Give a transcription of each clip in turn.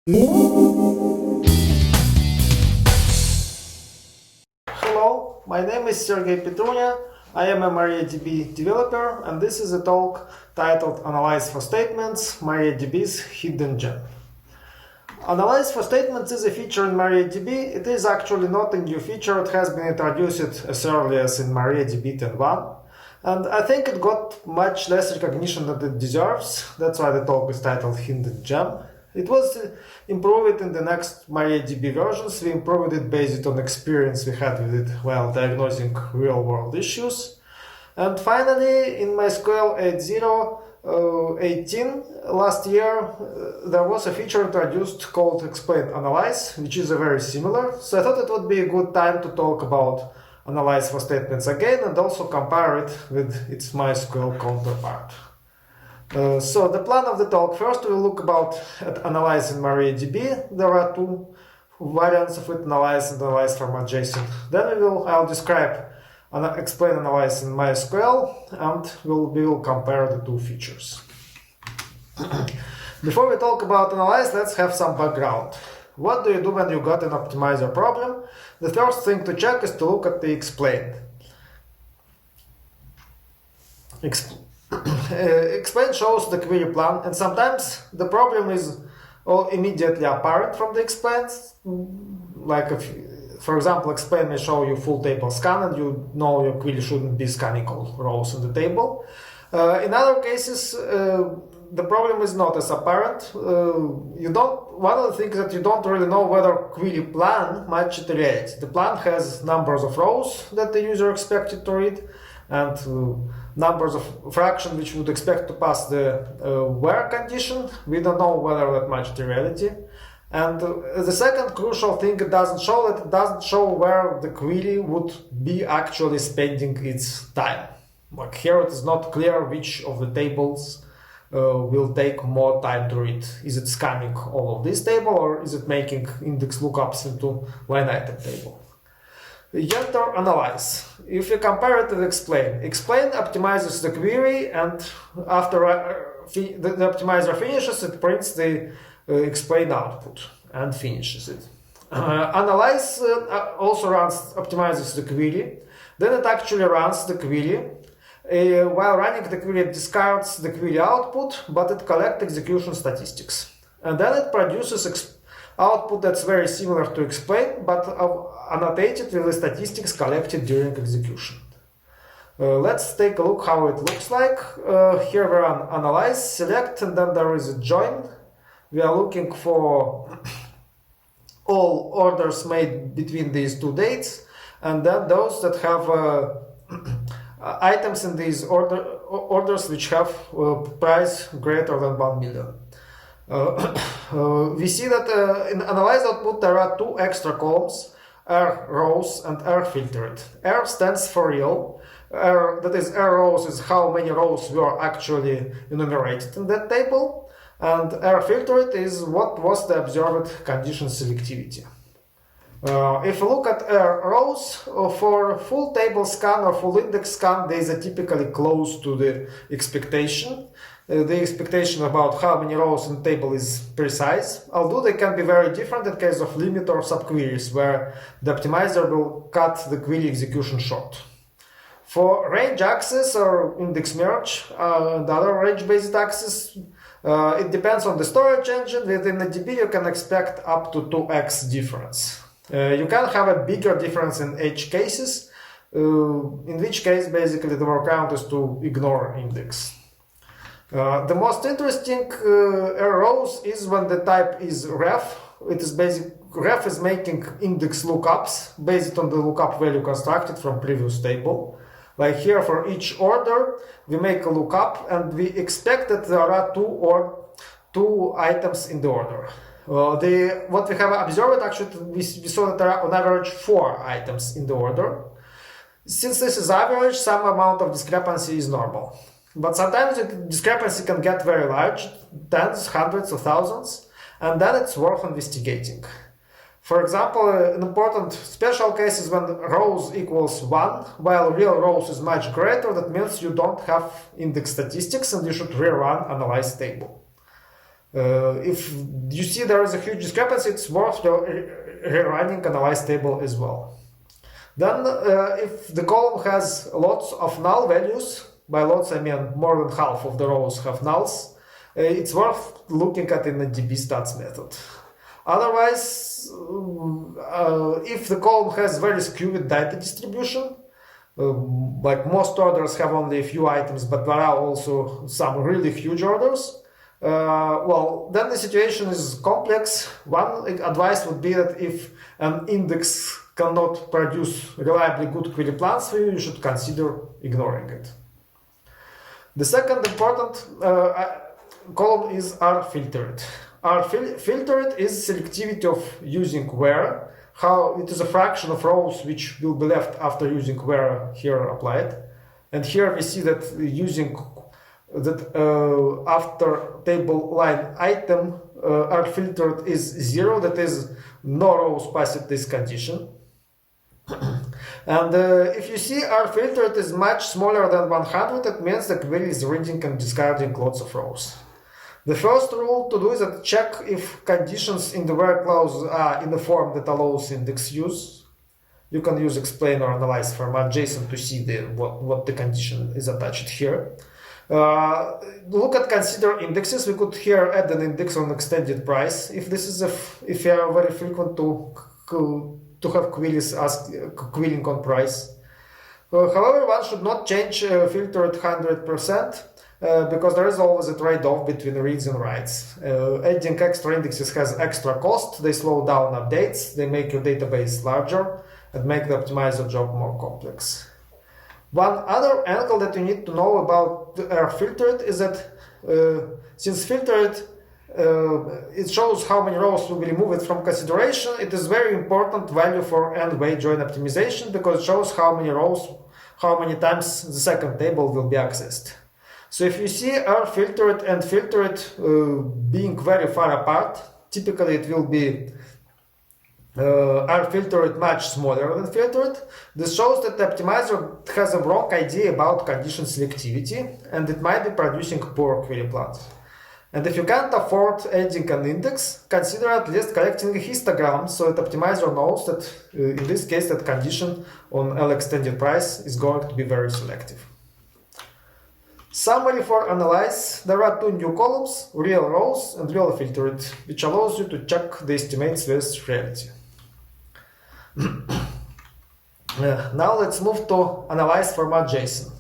Hello, my name is Sergey Petrunya. I am a MariaDB developer, and this is a talk titled Analyze for Statements, MariaDB's Hidden Gem. Analyze for Statements is a feature in MariaDB. It is actually not a new feature. It has been introduced as early as in MariaDB 10.1. And I think it got much less recognition than it deserves. That's why the talk is titled Hidden Gem. It was improved in the next MariaDB versions. We improved it based on experience we had with it while diagnosing real-world issues. And finally, in MySQL 8.0.18 last year, there was a feature introduced called Explain Analyze, which is very similar. So I thought it would be a good time to talk about Analyze for Statements again and also compare it with its MySQL counterpart. So the plan of the talk: first we'll look at Analyze in MariaDB. There are two variants of it, Analyze and Analyze from JSON. Then I'll describe Explain Analyze in MySQL, and we will compare the two features. Before we talk about Analyze, let's have some background. What do you do when you got an optimizer problem? The first thing to check is to look at the Explain. Explain shows the query plan, and sometimes the problem is immediately apparent from the explain. Like, for example, explain may show you full table scan, and you know your query shouldn't be scanning all rows in the table. In other cases, the problem is not as apparent. One of the things that you don't really know whether query plan matches the reality. The plan has numbers of rows that the user expected to read, and numbers of fraction which would expect to pass the where condition. We don't know whether that matches the reality. And the second crucial thing it doesn't show where the query would be actually spending its time. Like here it is not clear which of the tables will take more time to read. Is it scanning all of this table, or is it making index lookups into line item table? Enter Analyze. If you compare it to Explain, Explain optimizes the query, and after the optimizer finishes, it prints the Explain output and finishes it. Analyze also optimizes the query. Then it actually runs the query. While running the query, it discards the query output, but it collects execution statistics. And then it produces output that's very similar to Explain, but annotated with the statistics collected during execution. Let's take a look how it looks like. Here we run Analyze, select, and then there is a join. We are looking for all orders made between these two dates, and then those that have items in these orders which have price greater than 1 million. We see that in Analyze output there are two extra columns, R rows and R filtered. R stands for real. That is, R rows is how many rows were actually enumerated in that table, and R filtered is what was the observed condition selectivity. If you look at R rows, for full table scan or full index scan, these are typically close to the expectation. The expectation about how many rows in the table is precise, although they can be very different in case of limit or subqueries, where the optimizer will cut the query execution short. For range access or index merge and other range-based access, it depends on the storage engine. Within the DB, you can expect up to 2x difference. You can have a bigger difference in edge cases, in which case basically the workaround is to ignore index. The most interesting rows is when the type is ref. Ref is making index lookups based on the lookup value constructed from previous table. Like here, for each order, we make a lookup, and we expect that there are two items in the order. What we have observed, actually, we saw that there are on average 4 items in the order. Since this is average, some amount of discrepancy is normal. But sometimes the discrepancy can get very large, tens, hundreds of thousands, and then it's worth investigating. For example, an important special case is when rows equals 1, while real rows is much greater. That means you don't have index statistics and you should rerun analyze table. If you see there is a huge discrepancy, it's worth rerunning analyze table as well. Then if the column has lots of null values, by lots I mean more than half of the rows have nulls, it's worth looking at in the dbstats method. Otherwise, if the column has very skewed data distribution, like most orders have only a few items, but there are also some really huge orders, well, then the situation is complex. One advice would be that if an index cannot produce reliably good query plans for you, you should consider ignoring it. The second important column is rfiltered. Rfiltered is selectivity of using where, how it is a fraction of rows which will be left after using where here applied. And here we see that using that after table line item rfiltered is 0, that is no rows passed this condition. And if you see rfiltered is much smaller than 100, it means the query is reading and discarding lots of rows. The first rule to do is that check if conditions in the where clause are in the form that allows index use. You can use explain or analyze format JSON to see what the condition is attached here. Look at consider indexes. We could here add an index on extended price if this is if you are very frequent to have queries querying on price. However, one should not change filter at 100%. Because there is always a trade-off between reads and writes. Adding extra indexes has extra cost, they slow down updates, they make your database larger, and make the optimizer job more complex. One other angle that you need to know about rfiltered is that since filtered it shows how many rows will be removed from consideration, it is very important value for n-way join optimization because it shows how many rows, how many times the second table will be accessed. So if you see rfiltered and filtered being very far apart, typically it will be rfiltered much smaller than filtered. This shows that the optimizer has a wrong idea about condition selectivity and it might be producing poor query plans. And if you can't afford adding an index, consider at least collecting a histogram so that optimizer knows that in this case that condition on L extended price is going to be very selective. Summary for analyze. There are two new columns, real rows and real filtered, which allows you to check the estimates with reality. Now let's move to analyze format JSON.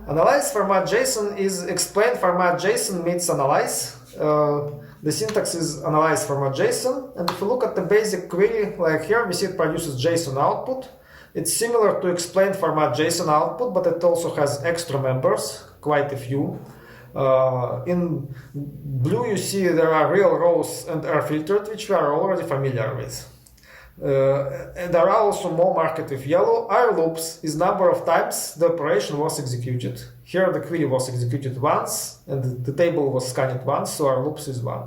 Analyze format JSON is explain format JSON meets analyze. The syntax is analyze format JSON, and if you look at the basic query, like here we see it produces JSON output. It's similar to explain format JSON output, but it also has extra members, quite a few. In blue you see there are real rows and rfiltered, which we are already familiar with. And there are also more marked with yellow. rloops is number of times the operation was executed. Here the query was executed once and the table was scanned once, so rloops is 1.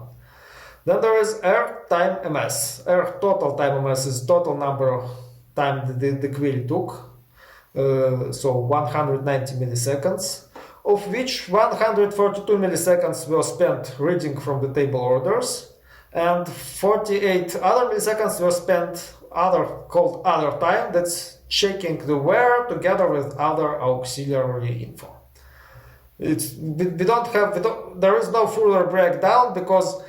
Then there is time ms. Total time ms is total number of time the query took, so 190 milliseconds, of which 142 milliseconds were spent reading from the table orders, and 48 other milliseconds were spent called other time, that's checking the where together with other auxiliary info. There is no further breakdown because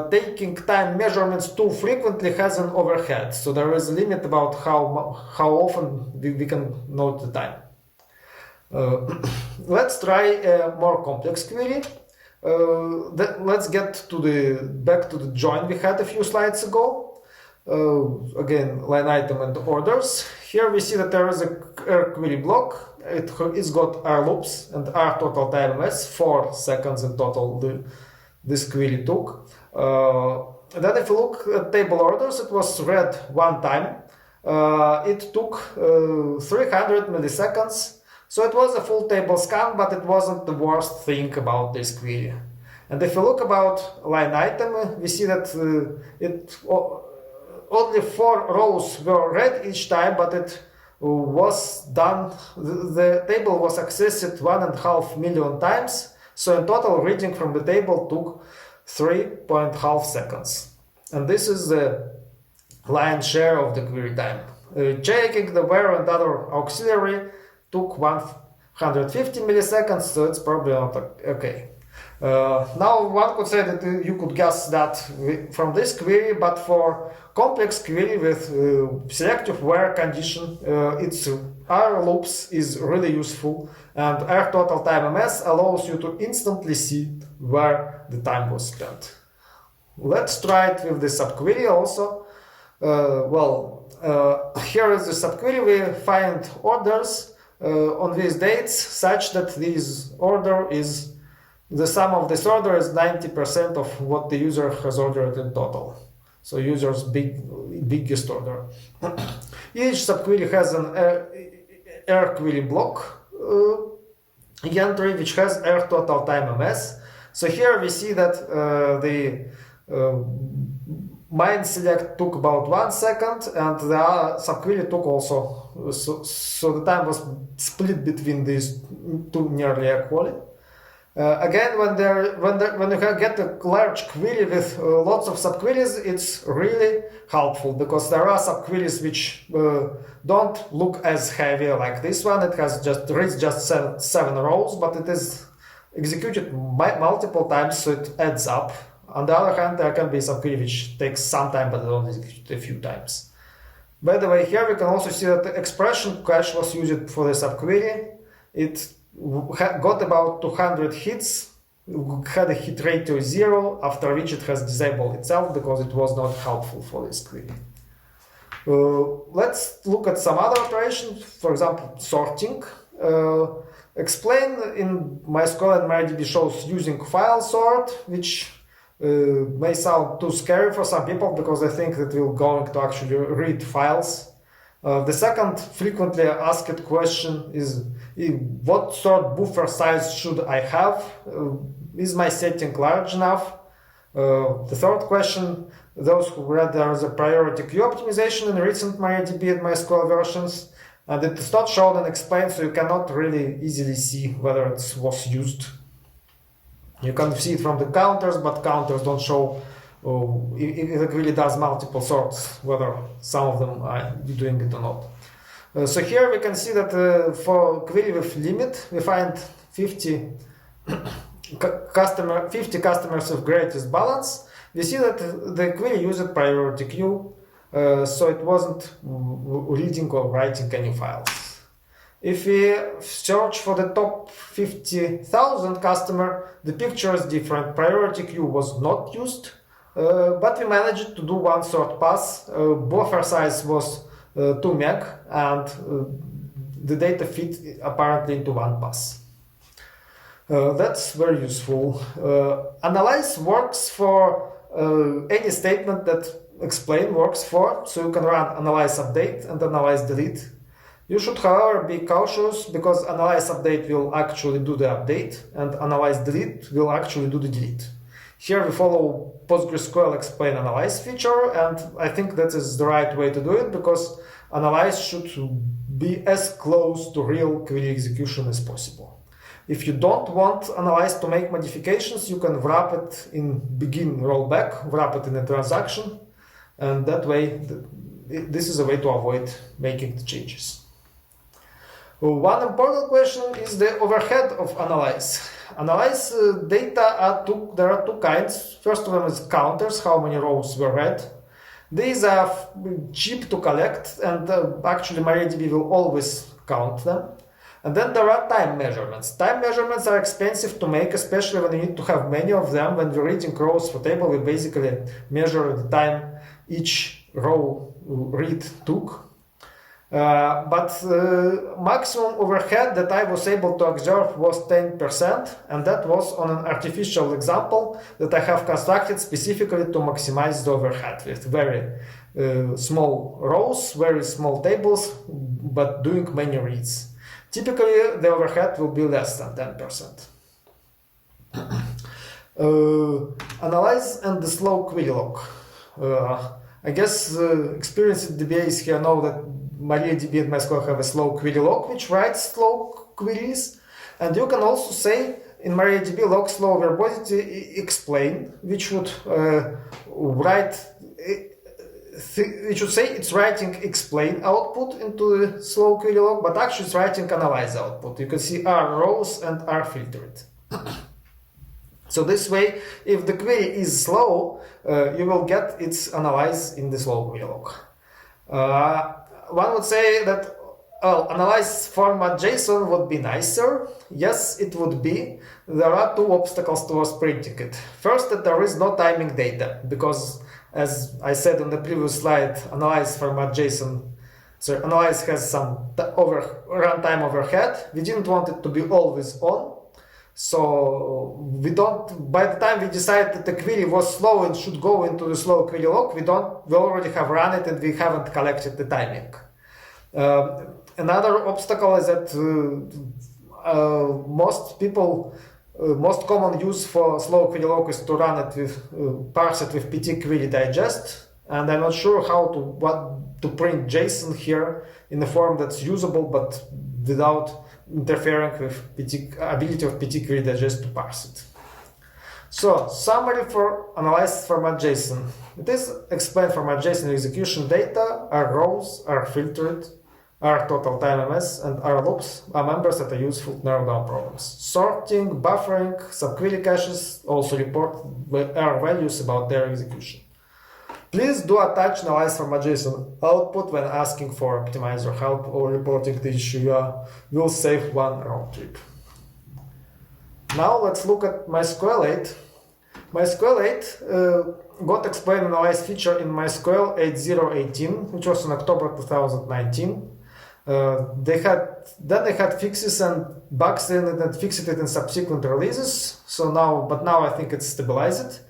taking time measurements too frequently has an overhead, so there is a limit about how often we can note the time. Let's try a more complex query. Let's get back to the join we had a few slides ago. Again, line item and orders. Here we see that there is a query block. It's got rloops and total time ms, 4 seconds in total this query took. Then if you look at table orders, it was read one time. It took 300 milliseconds. So it was a full table scan, but it wasn't the worst thing about this query. And if you look about line item, we see that only 4 rows were read each time, but it was done, the table was accessed 1.5 million times. So in total, reading from the table took 3.5 seconds. And this is the lion's share of the query time. Checking the where and other auxiliary took 150 milliseconds, so it's probably not okay. Now one could say that you could guess that from this query, but for complex query with selective where condition, its R loops is really useful, and R total time MS allows you to instantly see where the time was spent. Let's try it with the subquery also. Here is the subquery. We find orders on these dates such that this order is the sum of this order is 90% of what the user has ordered in total. So user's biggest order. Each subquery has an R query block entry which has R total time MS. So here we see that the mine select took about 1 second, and the subquery took also. So the time was split between these two nearly equally. Again, when you get a large query with lots of subqueries, it's really helpful because there are subqueries which don't look as heavy like this one. It reads just seven rows, but it is executed multiple times, so it adds up. On the other hand, there can be subquery which takes some time, but it only executes a few times. By the way, here we can also see that the expression cache was used for the subquery. It got about 200 hits, had a hit ratio 0, after which it has disabled itself because it was not helpful for this query. Let's look at some other operations, for example, sorting. Explain in MySQL and MariaDB shows using file sort, which may sound too scary for some people because they think that we're going to actually read files. The second frequently asked question is what sort buffer size should I have? Is my setting large enough? The third question, those who read there is a priority queue optimization in recent MariaDB and MySQL versions, and it is not shown and explained, so you cannot really easily see whether it was used. You can see it from the counters, but counters don't show it really does multiple sorts, whether some of them are doing it or not. So here we can see that for query with limit, we find 50 customers with greatest balance. We see that the query used priority queue, so it wasn't reading or writing any files. If we search for the top 50,000 customer, the picture is different. Priority queue was not used. But we managed to do one sort pass. Buffer size was 2 meg, and the data fit apparently into one pass. That's very useful. Analyze works for any statement that explain works for, so you can run analyze update and analyze delete. You should, however, be cautious because analyze update will actually do the update and analyze delete will actually do the delete. Here we follow PostgreSQL explain analyze feature, and I think that is the right way to do it because analyze should be as close to real query execution as possible. If you don't want analyze to make modifications, you can wrap it in begin rollback, wrap it in a transaction, and that way this is a way to avoid making the changes. One important question is the overhead of analyze. Analyze data there are two kinds. First of them is counters, how many rows were read. These are cheap to collect, and actually MariaDB will always count them. And then there are time measurements. Time measurements are expensive to make, especially when you need to have many of them. When we're reading rows for table, we basically measure the time each row read took. But maximum overhead that I was able to observe was 10%, and that was on an artificial example that I have constructed specifically to maximize the overhead with very small rows, very small tables, but doing many reads. Typically, the overhead will be less than 10%. Analyze and the slow query lock. I guess experienced DBAs here know that MariaDB and MySQL have a slow query lock which writes slow queries, and you can also say in MariaDB log slow verbosity explain, which would which would say it's writing explain output into the slow query log, but actually it's writing analyze output. You can see R rows and R filtered. So this way, if the query is slow, you will get its analyze in the slow query log. One would say that analyze format JSON would be nicer. Yes, it would be. There are two obstacles towards printing it. First, that there is no timing data, because as I said on the previous slide, analyze format JSON, so analyze has some runtime overhead. We didn't want it to be always on. So by the time we decide that the query was slow and should go into the slow query log, we already have run it and we haven't collected the timing. Another obstacle is that most common use for slow query log is to run it with parse it with PT query digest, and I'm not sure how to print JSON here in a form that's usable but without interfering with ability of PT query digest to parse it. So, summary for analyzed format JSON. It is explain format JSON execution data, are rows, are filtered, are total time MS, and are loops are members that are useful to narrow down problems. Sorting, buffering, subquery caches also report error values about their execution. Please do attach analyze format JSON output when asking for optimizer help or reporting the issue. Will save one round trip. Now let's look at MySQL 8. MySQL 8 got explain analyze feature in MySQL 8.0.18, which was in October 2019. They had fixes and bugs in it and fixed it in subsequent releases. But now I think it's stabilized.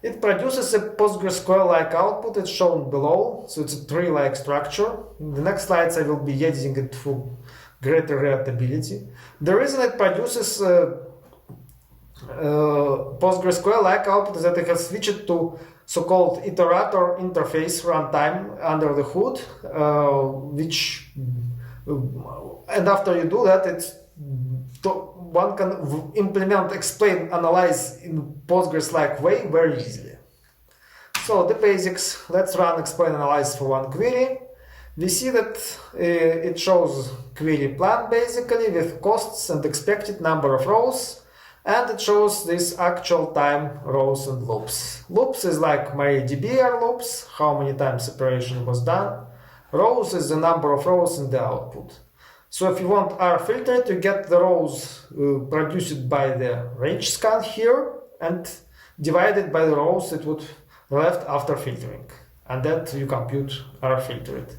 It produces a PostgreSQL-like output. It's shown below, so it's a tree-like structure. In the next slides, I will be editing it for greater readability. The reason it produces PostgreSQL-like output is that it has switched to so-called iterator interface runtime under the hood, and after you do that, one can implement explain analyze in Postgres-like way very easily. So the basics, let's run explain analyze for one query. We see that it shows query plan basically with costs and expected number of rows, and it shows this actual time rows and loops. Loops is like MariaDB are loops, how many times separation was done. Rows is the number of rows in the output. So if you want R filtered, you get the rows produced by the range scan here and divided by the rows it would left after filtering, and that you compute R filtered.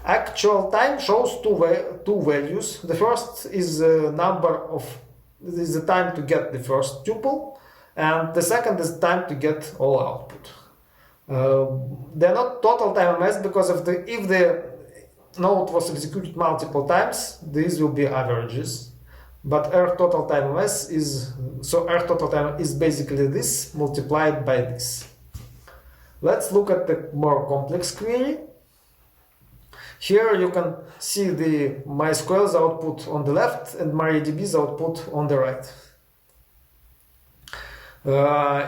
Actual time shows two values. The first is the the time to get the first tuple, and the second is time to get all output. They're not total time MS because if the node was executed multiple times, these will be averages. But R total time MS R total time is basically this multiplied by this. Let's look at the more complex query. Here you can see the MySQL's output on the left and MariaDB's output on the right.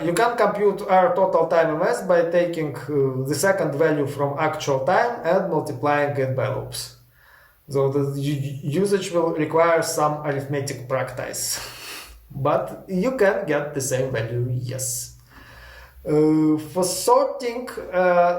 You can compute R total time MS by taking the second value from actual time and multiplying it by loops. So the usage will require some arithmetic practice, but you can get the same value, yes. For sorting,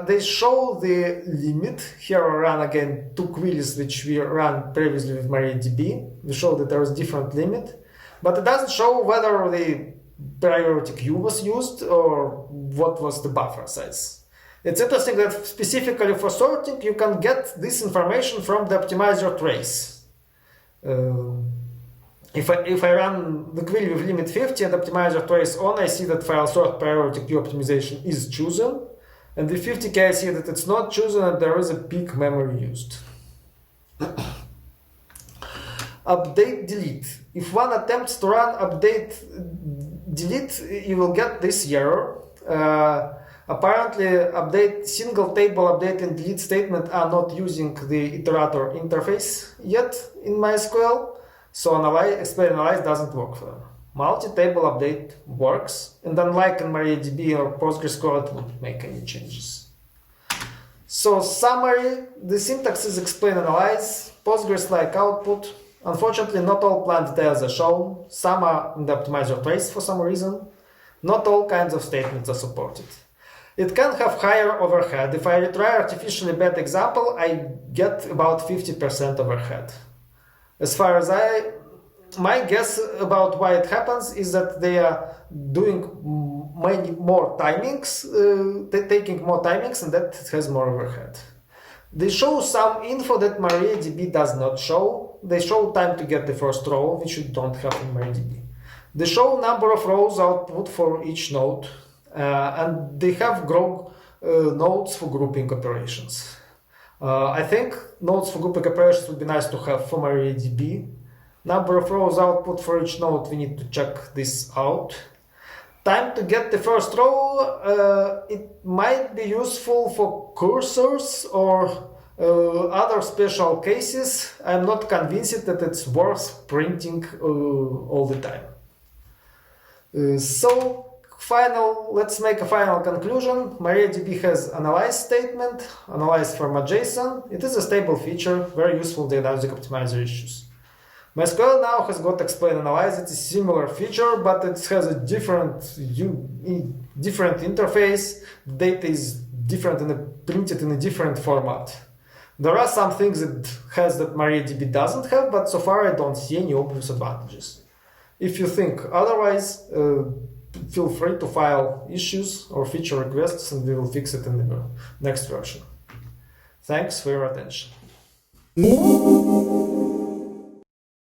they show the limit. Here I run again two queries which we ran previously with MariaDB. We show that there is different limit, but it doesn't show whether the priority queue was used or what was the buffer size. It's interesting that specifically for sorting you can get this information from the optimizer trace. If I run the query with limit 50 and optimizer trace on, I see that file sort priority queue optimization is chosen, and with 50k I see that it's not chosen and there is a peak memory used. Update delete. If one attempts to run update delete, you will get this error. Apparently, single table update and delete statement are not using the iterator interface yet in MySQL, so explain analyze doesn't work for them. multi-table update works, and unlike in MariaDB or PostgreSQL, it won't make any changes. So summary, the syntax is explain analyze, Postgres-like output. Unfortunately, not all plant details are shown. Some are in the optimizer trace for some reason. Not all kinds of statements are supported. It can have higher overhead. If I retry artificially bad example, I get about 50% overhead. As far as my guess about why it happens is that they are doing many more timings, taking more timings, and that has more overhead. They show some info that MariaDB does not show. They show time to get the first row, which you don't have in MariaDB. They show number of rows output for each node, and they have nodes for grouping operations. I think nodes for grouping operations would be nice to have for MariaDB. Number of rows output for each node, we need to check this out. Time to get the first row, it might be useful for cursors or other special cases. I'm not convinced that it's worth printing all the time. Let's make a final conclusion. MariaDB has analyze statement, analyze from a JSON. It is a stable feature, very useful in diagnostic optimizer issues. MySQL now has got explain analyze. It's a similar feature, but it has a different interface. Data is different and printed in a different format. There are some things it has that MariaDB doesn't have, but so far I don't see any obvious advantages. If you think otherwise, feel free to file issues or feature requests, and we will fix it in the next version. Thanks for your attention.